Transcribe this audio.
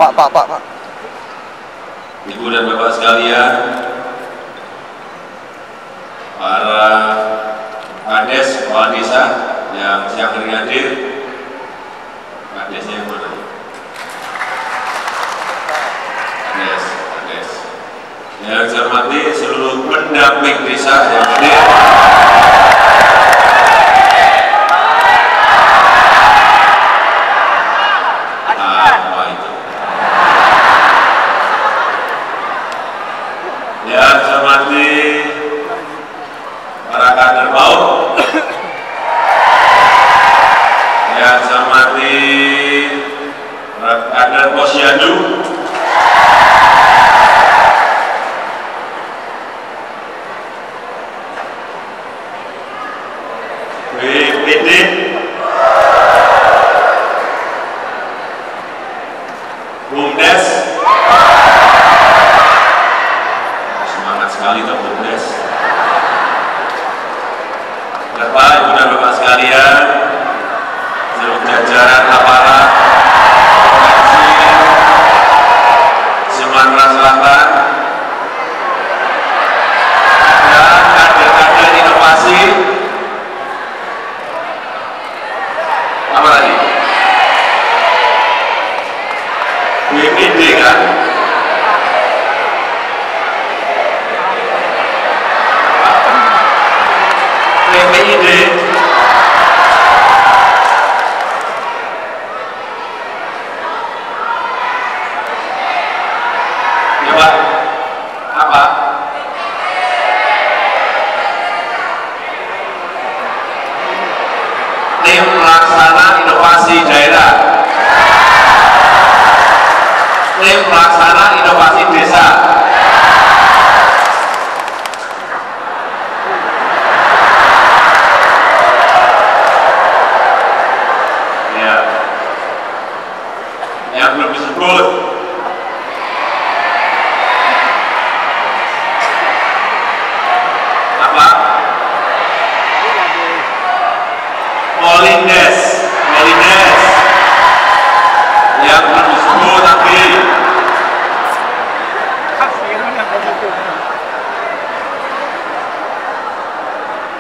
Pak. Ibu dan Bapak sekalian, para kades, kepala desa yang siang hari hadir, kadesnya yang mana? Kades. Yang saya hormati seluruh pendamping desa yang hadir. Apa itu? Yang saya hormati para kader PAUD, yang saya hormati para kader Posyandu, BPD, BUMDes, semangat sekali tuh BUMDes. Bapak, Ibu dan Bapak sekalian, seluruh jajaran aparat provinsi Sumatera Selatan dan kader-kader inovasi, apa lagi? BPD kan? PPID.